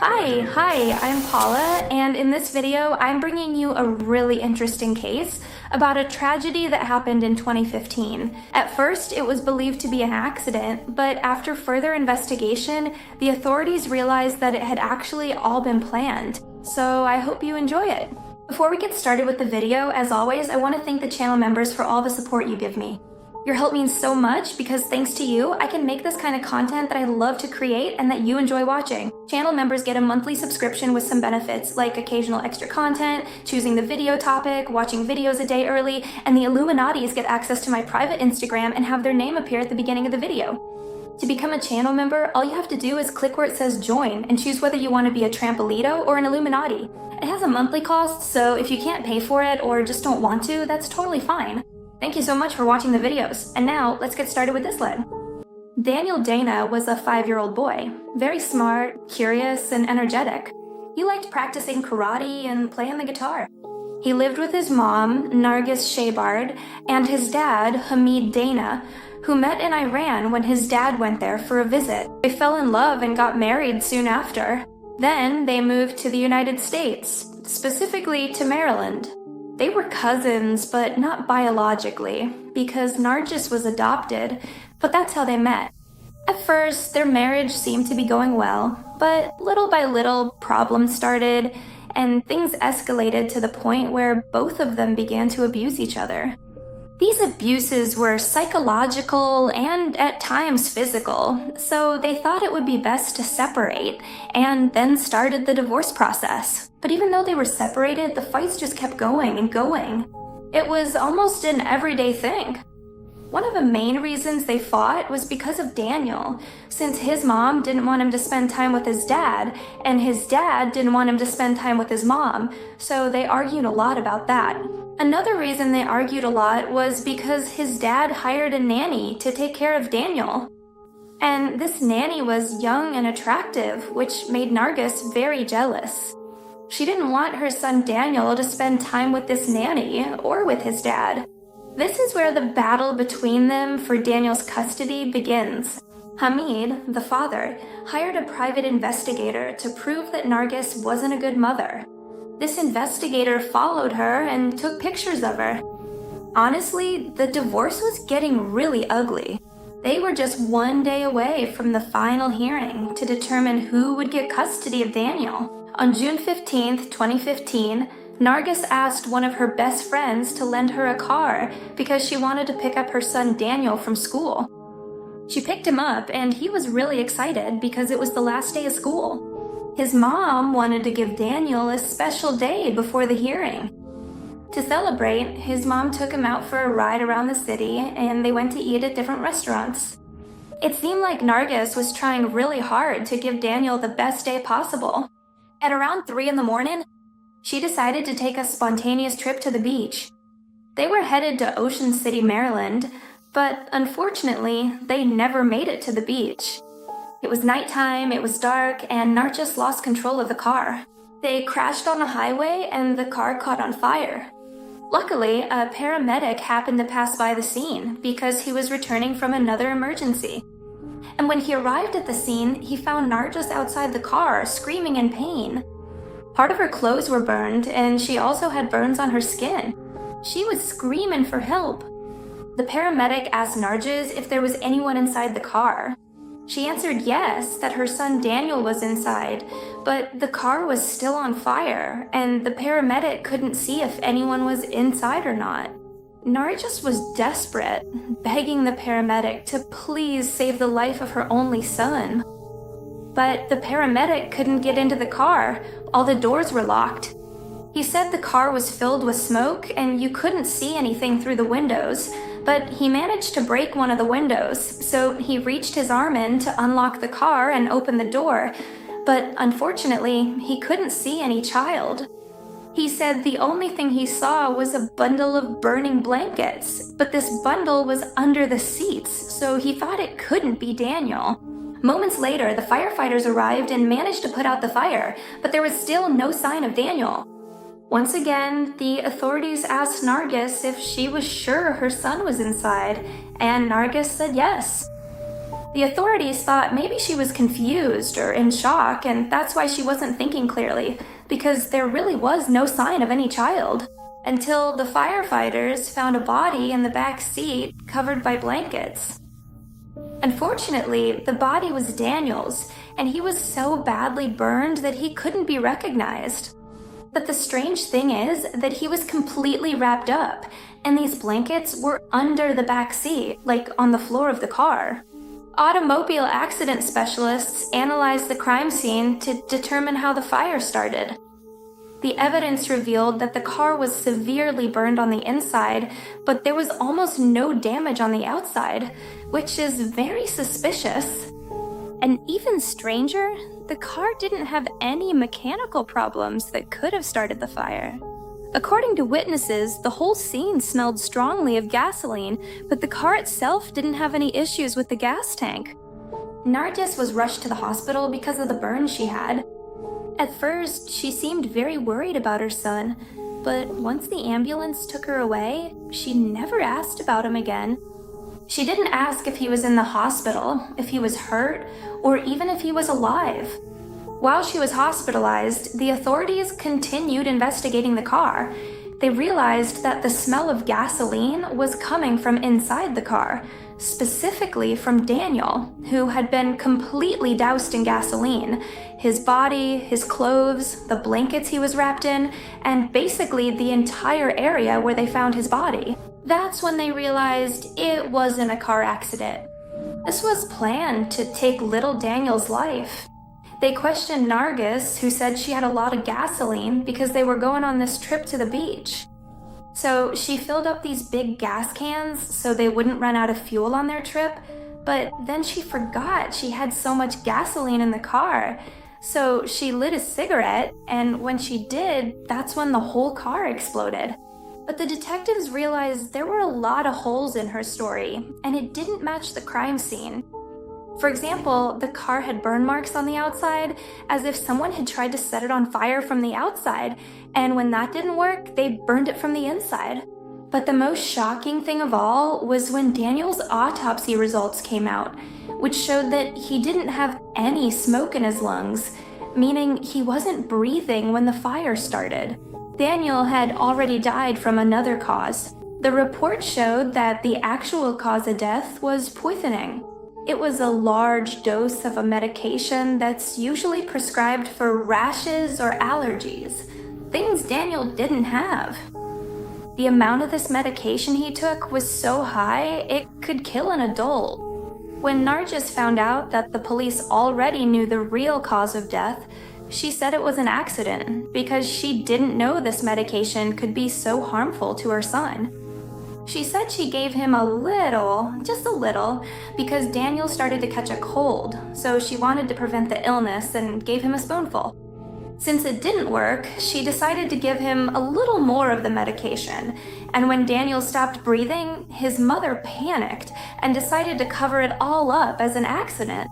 Hi, I'm Paula, and in this video, I'm bringing you a really interesting case about a tragedy that happened in 2015. At first, it was believed to be an accident, but after further investigation, the authorities realized that it had actually all been planned. So I hope you enjoy it. Before we get started with the video, as always, I want to thank the channel members for all the support you give me. Your help means so much because thanks to you, I can make this kind of content that I love to create and that you enjoy watching. Channel members get a monthly subscription with some benefits like occasional extra content, choosing the video topic, watching videos a day early, and the Illuminatis get access to my private Instagram and have their name appear at the beginning of the video. To become a channel member, all you have to do is click where it says join and choose whether you want to be a Trampolito or an Illuminati. It has a monthly cost, so if you can't pay for it or just don't want to, that's totally fine. Thank you so much for watching the videos, and now let's get started with this lead. Daniel Dana was a 5-year-old boy, very smart, curious, and energetic. He liked practicing karate and playing the guitar. He lived with his mom, Narges Shebard, and his dad, Hamid Dana, who met in Iran when his dad went there for a visit. They fell in love and got married soon after. Then they moved to the United States, specifically to Maryland. They were cousins, but not biologically, because Narges was adopted, but that's how they met. At first, their marriage seemed to be going well, but little by little, problems started, and things escalated to the point where both of them began to abuse each other. These abuses were psychological and at times physical, so they thought it would be best to separate, and then started the divorce process. But even though they were separated, the fights just kept going and going. It was almost an everyday thing. One of the main reasons they fought was because of Daniel, since his mom didn't want him to spend time with his dad, and his dad didn't want him to spend time with his mom, so they argued a lot about that. Another reason they argued a lot was because his dad hired a nanny to take care of Daniel. And this nanny was young and attractive, which made Narges very jealous. She didn't want her son Daniel to spend time with this nanny or with his dad. This is where the battle between them for Daniel's custody begins. Hamid, the father, hired a private investigator to prove that Narges wasn't a good mother. This investigator followed her and took pictures of her. Honestly, the divorce was getting really ugly. They were just one day away from the final hearing to determine who would get custody of Daniel. On June 15th, 2015, Narges asked one of her best friends to lend her a car because she wanted to pick up her son Daniel from school. She picked him up and he was really excited because it was the last day of school. His mom wanted to give Daniel a special day before the hearing. To celebrate, his mom took him out for a ride around the city and they went to eat at different restaurants. It seemed like Narges was trying really hard to give Daniel the best day possible. At around 3 in the morning, she decided to take a spontaneous trip to the beach. They were headed to Ocean City, Maryland, but unfortunately, they never made it to the beach. It was nighttime, it was dark, and Narges lost control of the car. They crashed on a highway and the car caught on fire. Luckily, a paramedic happened to pass by the scene because he was returning from another emergency. And when he arrived at the scene, he found Narges outside the car, screaming in pain. Part of her clothes were burned, and she also had burns on her skin. She was screaming for help. The paramedic asked Narges if there was anyone inside the car. She answered yes, that her son Daniel was inside, but the car was still on fire, and the paramedic couldn't see if anyone was inside or not. Narges was desperate, begging the paramedic to please save the life of her only son. But the paramedic couldn't get into the car. All the doors were locked. He said the car was filled with smoke and you couldn't see anything through the windows, but he managed to break one of the windows, so he reached his arm in to unlock the car and open the door, but unfortunately, he couldn't see any child. He said the only thing he saw was a bundle of burning blankets, but this bundle was under the seats, so he thought it couldn't be Daniel. Moments later, the firefighters arrived and managed to put out the fire, but there was still no sign of Daniel. Once again, the authorities asked Narges if she was sure her son was inside, and Narges said yes. The authorities thought maybe she was confused or in shock, and that's why she wasn't thinking clearly, because there really was no sign of any child. Until the firefighters found a body in the back seat covered by blankets. Unfortunately, the body was Daniel's, and he was so badly burned that he couldn't be recognized. But the strange thing is that he was completely wrapped up, and these blankets were under the back seat, like on the floor of the car. Automobile accident specialists analyzed the crime scene to determine how the fire started. The evidence revealed that the car was severely burned on the inside, but there was almost no damage on the outside, which is very suspicious. And even stranger, the car didn't have any mechanical problems that could have started the fire. According to witnesses, the whole scene smelled strongly of gasoline, but the car itself didn't have any issues with the gas tank. Narges was rushed to the hospital because of the burns she had. At first, she seemed very worried about her son, but once the ambulance took her away, she never asked about him again. She didn't ask if he was in the hospital, if he was hurt, or even if he was alive. While she was hospitalized, the authorities continued investigating the car. They realized that the smell of gasoline was coming from inside the car, specifically from Daniel, who had been completely doused in gasoline. His body, his clothes, the blankets he was wrapped in, and basically the entire area where they found his body. That's when they realized it wasn't a car accident. This was planned to take little Daniel's life. They questioned Narges, who said she had a lot of gasoline because they were going on this trip to the beach. So she filled up these big gas cans so they wouldn't run out of fuel on their trip, but then she forgot she had so much gasoline in the car. So she lit a cigarette, and when she did, that's when the whole car exploded. But the detectives realized there were a lot of holes in her story, and it didn't match the crime scene. For example, the car had burn marks on the outside, as if someone had tried to set it on fire from the outside, and when that didn't work, they burned it from the inside. But the most shocking thing of all was when Daniel's autopsy results came out, which showed that he didn't have any smoke in his lungs, meaning he wasn't breathing when the fire started. Daniel had already died from another cause. The report showed that the actual cause of death was poisoning. It was a large dose of a medication that's usually prescribed for rashes or allergies, things Daniel didn't have. The amount of this medication he took was so high, it could kill an adult. When Narges found out that the police already knew the real cause of death, she said it was an accident because she didn't know this medication could be so harmful to her son. She said she gave him a little, just a little, because Daniel started to catch a cold, so she wanted to prevent the illness and gave him a spoonful. Since it didn't work, she decided to give him a little more of the medication, and when Daniel stopped breathing, his mother panicked and decided to cover it all up as an accident.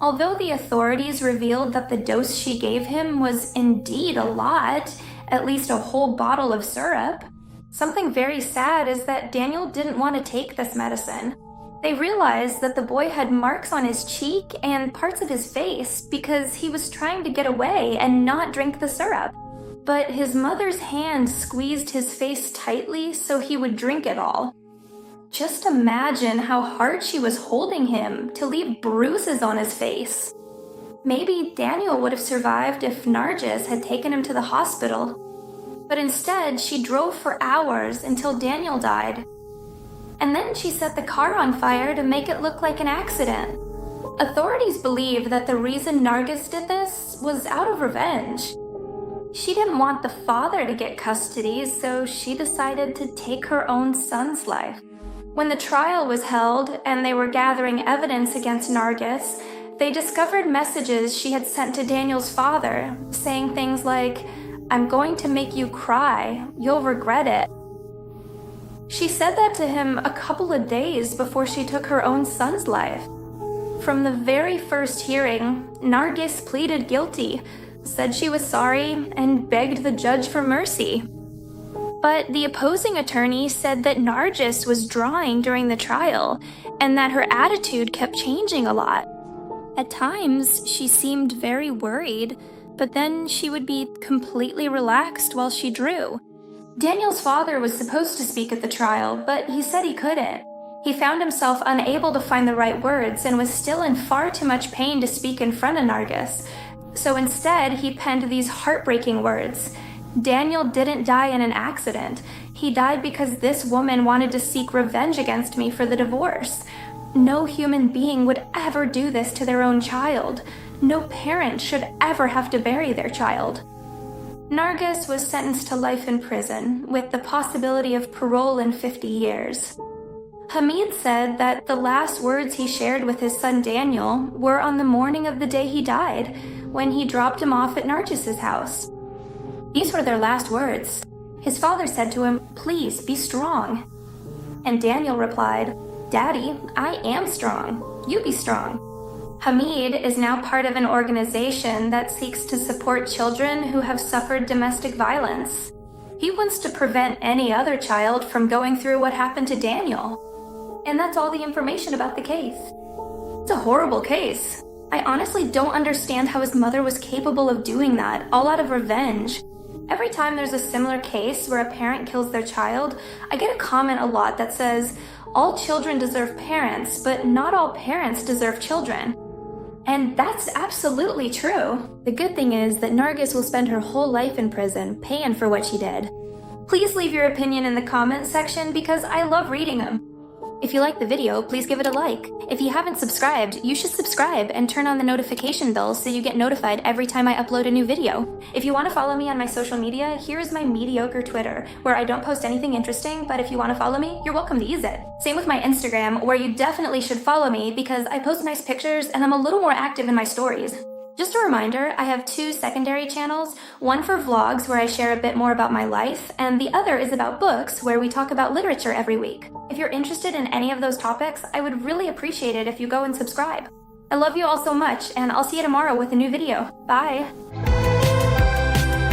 Although the authorities revealed that the dose she gave him was indeed a lot, at least a whole bottle of syrup, something very sad is that Daniel didn't want to take this medicine. They realized that the boy had marks on his cheek and parts of his face because he was trying to get away and not drink the syrup. But his mother's hand squeezed his face tightly so he would drink it all. Just imagine how hard she was holding him to leave bruises on his face. Maybe Daniel would have survived if Narges had taken him to the hospital. But instead, she drove for hours until Daniel died. And then she set the car on fire to make it look like an accident. Authorities believe that the reason Narges did this was out of revenge. She didn't want the father to get custody, so she decided to take her own son's life. When the trial was held and they were gathering evidence against Narges, they discovered messages she had sent to Daniel's father, saying things like, "I'm going to make you cry. You'll regret it." She said that to him a couple of days before she took her own son's life. From the very first hearing, Narges pleaded guilty, said she was sorry, and begged the judge for mercy. But the opposing attorney said that Narges was drawing during the trial, and that her attitude kept changing a lot. At times, she seemed very worried, but then she would be completely relaxed while she drew. Daniel's father was supposed to speak at the trial, but he said he couldn't. He found himself unable to find the right words and was still in far too much pain to speak in front of Narges. So instead, he penned these heartbreaking words. Daniel didn't die in an accident. He died because this woman wanted to seek revenge against me for the divorce. No human being would ever do this to their own child. No parent should ever have to bury their child. Narges was sentenced to life in prison, with the possibility of parole in 50 years. Hamid said that the last words he shared with his son Daniel were on the morning of the day he died, when he dropped him off at Narges' house. These were their last words. His father said to him, "Please, be strong." And Daniel replied, "Daddy, I am strong. You be strong." Hamid is now part of an organization that seeks to support children who have suffered domestic violence. He wants to prevent any other child from going through what happened to Daniel. And that's all the information about the case. It's a horrible case. I honestly don't understand how his mother was capable of doing that, all out of revenge. Every time there's a similar case where a parent kills their child, I get a comment a lot that says, all children deserve parents, but not all parents deserve children. And that's absolutely true. The good thing is that Narges will spend her whole life in prison, paying for what she did. Please leave your opinion in the comments section because I love reading them. If you like the video, please give it a like. If you haven't subscribed, you should subscribe and turn on the notification bell so you get notified every time I upload a new video. If you want to follow me on my social media, here's my mediocre Twitter, where I don't post anything interesting, but if you want to follow me, you're welcome to use it. Same with my Instagram, where you definitely should follow me because I post nice pictures and I'm a little more active in my stories. Just a reminder, I have 2 secondary channels, one for vlogs where I share a bit more about my life, and the other is about books where we talk about literature every week. If you're interested in any of those topics, I would really appreciate it if you go and subscribe. I love you all so much, and I'll see you tomorrow with a new video. Bye!